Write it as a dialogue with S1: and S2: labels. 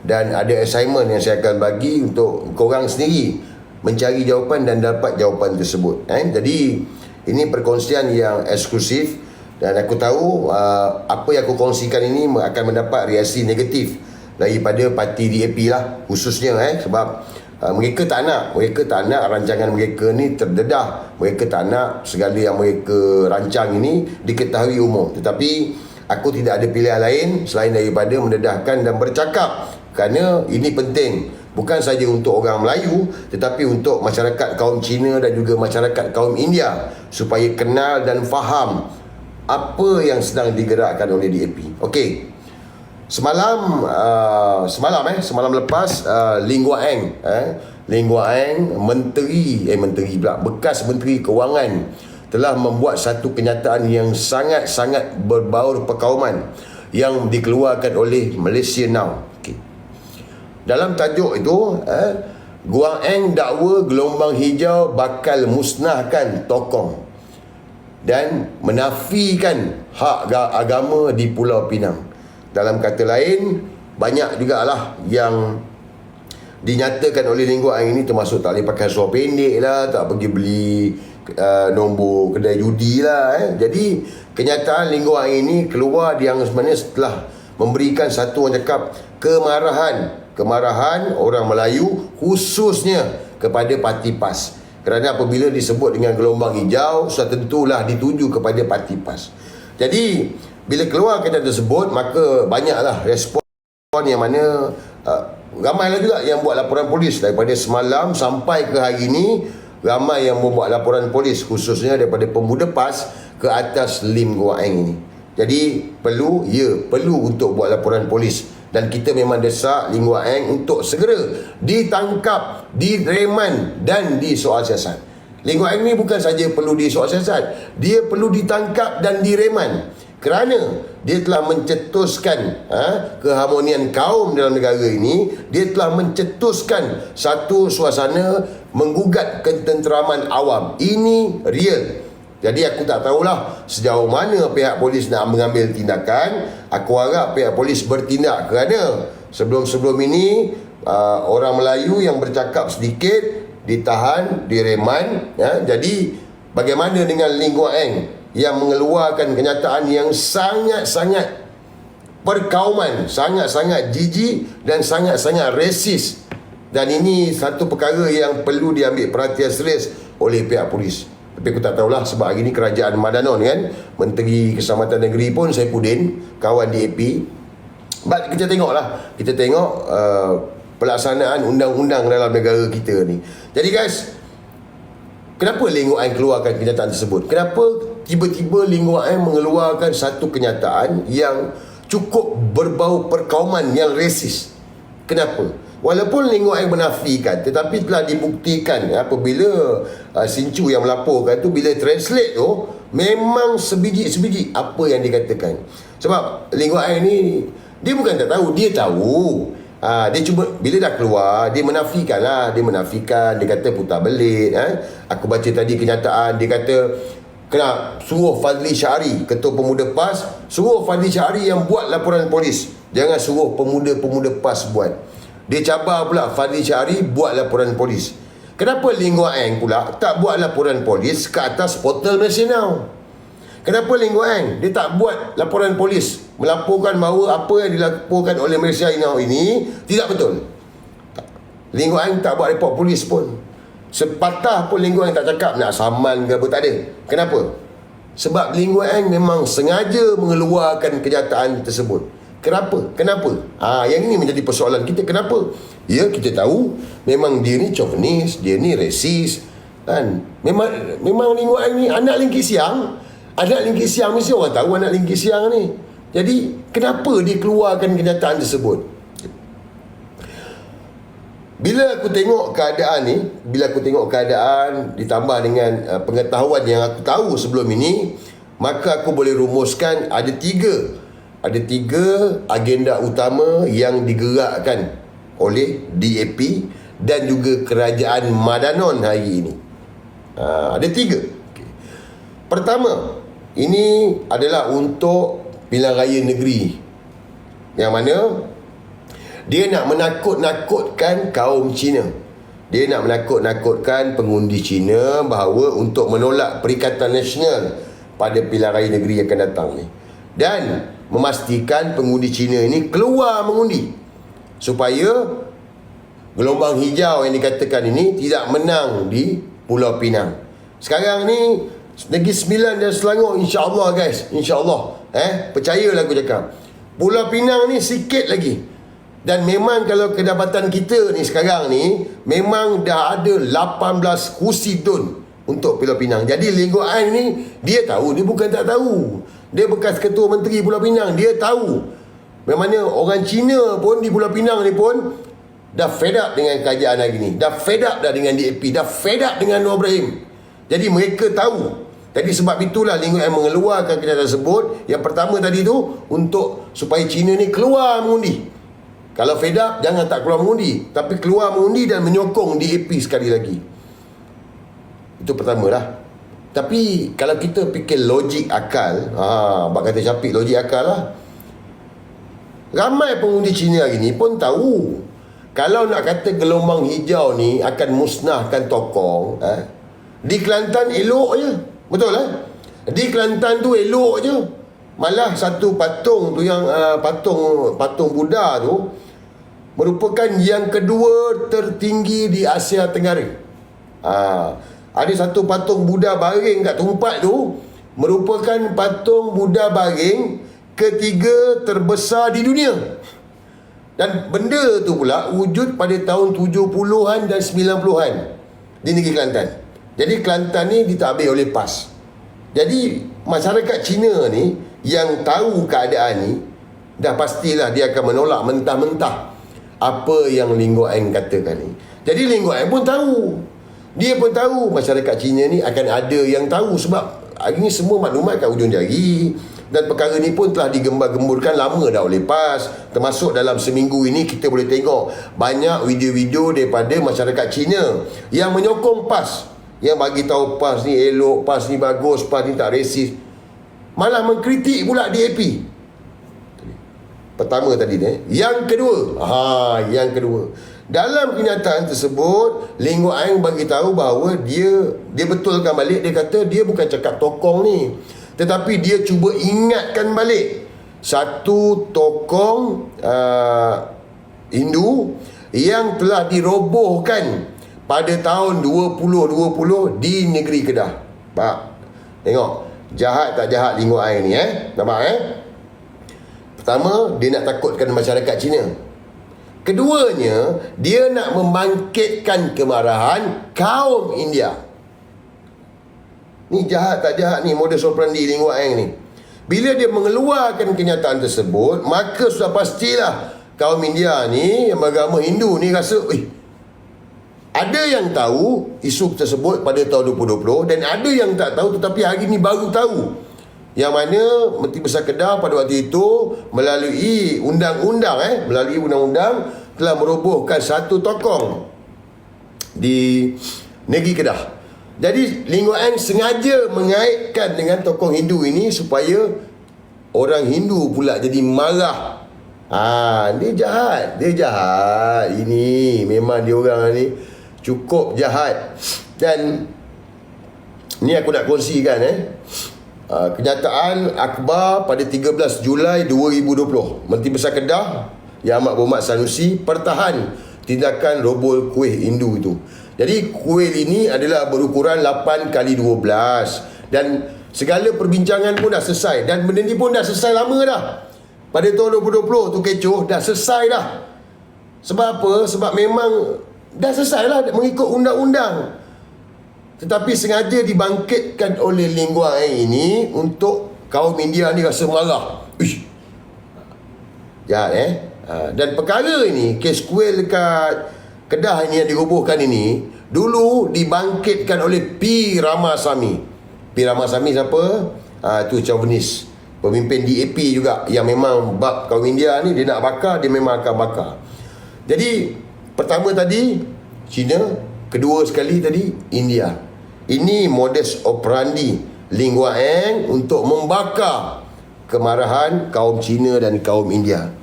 S1: dan ada assignment yang saya akan bagi untuk korang sendiri mencari jawapan dan dapat jawapan tersebut. Jadi ini perkongsian yang eksklusif dan aku tahu apa yang aku kongsikan ini akan mendapat reaksi negatif daripada parti DAP lah khususnya, sebab mereka tak nak rancangan mereka ni terdedah. Mereka tak nak segala yang mereka rancang ini diketahui umum. Tetapi aku tidak ada pilihan lain selain daripada mendedahkan dan bercakap, kerana ini penting bukan saja untuk orang Melayu tetapi untuk masyarakat kaum Cina dan juga masyarakat kaum India supaya kenal dan faham apa yang sedang digerakkan oleh DAP. Okey. Semalam lepas Lee Guan Eng bekas Menteri Kewangan telah membuat satu kenyataan yang sangat-sangat berbaur perkauman yang dikeluarkan oleh Malaysia Now. Okay. Dalam tajuk itu, Guan Eng dakwa gelombang hijau bakal musnahkan Tokong dan menafikan hak agama di Pulau Pinang. Dalam kata lain, banyak jugalah yang dinyatakan oleh Lee Guan Eng ini, termasuk tak boleh pakai seluar pendek lah, tak pergi beli nombor kedai judi lah. Jadi kenyataan Lee Guan Eng ini keluar yang sebenarnya setelah memberikan satu orang cakap kemarahan orang Melayu khususnya kepada parti PAS. Kerana apabila disebut dengan gelombang hijau, sudah tentulah dituju kepada parti PAS. Jadi bila keluar kenyataan tersebut, maka banyaklah respon yang mana ramailah juga yang buat laporan polis. Daripada semalam sampai ke hari ini, ramai yang membuat laporan polis khususnya daripada pemuda PAS ke atas Lee Guan Eng ini. Jadi perlu untuk buat laporan polis. Dan kita memang desak Lee Guan Eng untuk segera ditangkap, direman dan disoal siasat. Lee Guan Eng ni bukan saja perlu disoal siasat, dia perlu ditangkap dan direman, kerana dia telah mencetuskan keharmonian kaum dalam negara ini. Dia telah mencetuskan satu suasana menggugat ketenteraman awam. Ini real. Jadi aku tak tahulah sejauh mana pihak polis nak mengambil tindakan. Aku harap pihak polis bertindak, kerana sebelum ini orang Melayu yang bercakap sedikit ditahan, direman. Jadi bagaimana dengan Lee Guan Eng yang mengeluarkan kenyataan yang sangat-sangat perkauman, sangat-sangat jijik dan sangat-sangat resis. Dan ini satu perkara yang perlu diambil perhatian serius oleh pihak polis. Tapi aku tak tahulah, sebab hari ni kerajaan Madanon kan, Menteri Keselamatan Negeri pun Saifuddin, kawan DAP. But kita tengok pelaksanaan undang-undang dalam negara kita ni. Jadi guys, kenapa Lee Guan Eng keluarkan kenyataan tersebut? Kenapa tiba-tiba Lee Guan Eng mengeluarkan satu kenyataan yang cukup berbau perkauman yang resis? Kenapa? Walaupun Lee Guan Eng menafikan, tetapi telah dibuktikan apabila Sincu yang melaporkan tu, bila translate tu, memang sebiji-sebiji apa yang dikatakan. Sebab Lee Guan Eng ni, dia bukan tak tahu, dia tahu. Dia cuma bila dah keluar, dia menafikan lah. Dia kata putar belit. Aku baca tadi kenyataan, dia kata kena suruh Fadli Syahri, Ketua Pemuda PAS, suruh Fadli Syahri yang buat laporan polis, jangan suruh pemuda-pemuda PAS buat. Dia cabar pula Fadli Syahri buat laporan polis. Kenapa Lee Guan Eng pula tak buat laporan polis ke atas portal Malaysia Now? Kenapa Lee Guan Eng dia tak buat laporan polis, melaporkan bahawa apa yang dilaporkan oleh Malaysia Now ini tidak betul? Lee Guan Eng tak buat report polis pun. Sepatah pun Lee Guan Eng tak cakap nak saman ke apa, tak ada. Kenapa? Sebab Lee Guan Eng memang sengaja mengeluarkan kenyataan tersebut. Kenapa? Yang ini menjadi persoalan kita. Kenapa? Ya, kita tahu memang dia ni chauvinis, dia ni resis kan. Memang Lee Guan Eng ni anak Lingkit Siang. Anak Lingkit Siang mesti orang tahu anak Lingkit Siang ni. Jadi kenapa dia keluarkan kenyataan tersebut? Bila aku tengok keadaan ditambah dengan pengetahuan yang aku tahu sebelum ini, maka aku boleh rumuskan ada tiga agenda utama yang digerakkan oleh DAP dan juga kerajaan Madanon hari ini. Ada tiga. Pertama, ini adalah untuk pilihan raya negeri, yang mana Dia nak menakut-nakutkan kaum Cina. Dia nak menakut-nakutkan pengundi Cina bahawa untuk menolak Perikatan Nasional pada pilihan raya negeri yang akan datang ni. Dan memastikan pengundi Cina ini keluar mengundi supaya gelombang hijau yang dikatakan ini tidak menang di Pulau Pinang. Sekarang ni Negeri Sembilan dan Selangor, insya-Allah guys, insya-Allah. Percayalah aku cakap. Pulau Pinang ni sikit lagi. Dan memang kalau kedapatan kita ni sekarang ni memang dah ada 18 kursi DUN untuk Pulau Pinang. Jadi Lee Kok Ai ni dia tahu, dia bukan tak tahu. Dia bekas ketua menteri Pulau Pinang, dia tahu memangnya orang Cina pun di Pulau Pinang ni pun dah fed up dengan kerajaan hari ni. Dah fed up dah dengan DAP, dah fed up dengan Anwar Ibrahim. Jadi mereka tahu. Jadi sebab itulah Lee Kok Ai mengeluarkan kenyataan tersebut. Yang pertama tadi tu untuk supaya Cina ni keluar mengundi. Kalau fed up, jangan tak keluar mengundi, tapi keluar mengundi dan menyokong DAP sekali lagi. Itu pertama lah. Tapi kalau kita fikir logik akal, bak kata Syafiq, logik akal lah. Ramai pengundi Cina hari ni pun tahu kalau nak kata gelombang hijau ni akan musnahkan tokong, di Kelantan elok je. Betul lah. Di Kelantan tu elok je. Malah satu patung tu yang patung Buddha tu merupakan yang kedua tertinggi di Asia Tenggara. Ada satu patung Buddha baring kat tempat tu merupakan patung Buddha baring ketiga terbesar di dunia. Dan benda tu pula wujud pada tahun 70-an dan 90-an di negeri Kelantan. Jadi Kelantan ni ditabir oleh PAS. Jadi masyarakat Cina ni yang tahu keadaan ni dah pastilah dia akan menolak mentah-mentah apa yang Lee Kok Ai katakan ni. Jadi Lee Kok Ai pun tahu. Dia pun tahu masyarakat Cina ni akan ada yang tahu sebab hari ni semua maklumat kat ujung jari. Dan perkara ni pun telah digembar-gemburkan lama dah oleh PAS. Termasuk dalam seminggu ini kita boleh tengok banyak video-video daripada masyarakat Cina yang menyokong PAS, yang bagi tahu PAS ni elok, PAS ni bagus, PAS ni tak resis. Malah mengkritik pula DAP. Pertama tadi ni. Yang kedua. Dalam kenyataan tersebut, Lee Kok Ai bagi tahu bahawa dia betulkan balik. Dia kata dia bukan cakap tokong ni, tetapi dia cuba ingatkan balik satu tokong Hindu yang telah dirobohkan pada tahun 2020 di negeri Kedah. Pak, tengok jahat tak jahat Lee Kok Ai ni nampak Pertama, dia nak takutkan masyarakat Cina. Keduanya, dia nak membangkitkan kemarahan kaum India. Ni jahat tak jahat ni modus operandi Lee Kok Ai ni. Bila dia mengeluarkan kenyataan tersebut, maka sudah pastilah kaum India ni, yang beragama Hindu ni rasa, ada yang tahu isu tersebut pada tahun 2020 dan ada yang tak tahu tetapi hari ni baru tahu. Yang mana Menteri Besar Kedah pada waktu itu melalui undang-undang telah merobohkan satu tokong di negeri Kedah. Jadi Lee Kok Ai sengaja mengaitkan dengan tokong Hindu ini supaya orang Hindu pula jadi marah. Dia jahat. Ini memang dia orang ni cukup jahat. Dan ni aku nak kongsikan kenyataan akhbar pada 13 Julai 2020. Menteri Besar Kedah Yang Amat Berhormat Sanusi pertahan tindakan roboh kuih Hindu itu. Jadi kuih ini adalah berukuran 8x12 dan segala perbincangan pun dah selesai dan benda ni pun dah selesai lama dah. Pada tahun 2020 tu kecoh dah selesai dah. Sebab apa? Sebab memang dah selesai lah mengikut undang-undang. Tetapi sengaja dibangkitkan oleh Lee Kok Ai ini untuk kaum India ni rasa marah. Jahat dan perkara ini, kes kuil dekat Kedah ini yang dirobohkan ini, dulu dibangkitkan oleh P. Ramasamy. P. Ramasamy siapa? Tu chauvinis, pemimpin DAP juga, yang memang bab kaum India ni dia nak bakar, dia memang akan bakar. Jadi pertama tadi China, kedua sekali tadi India. Ini modus operandi Lee Kok Ai untuk membakar kemarahan kaum Cina dan kaum India.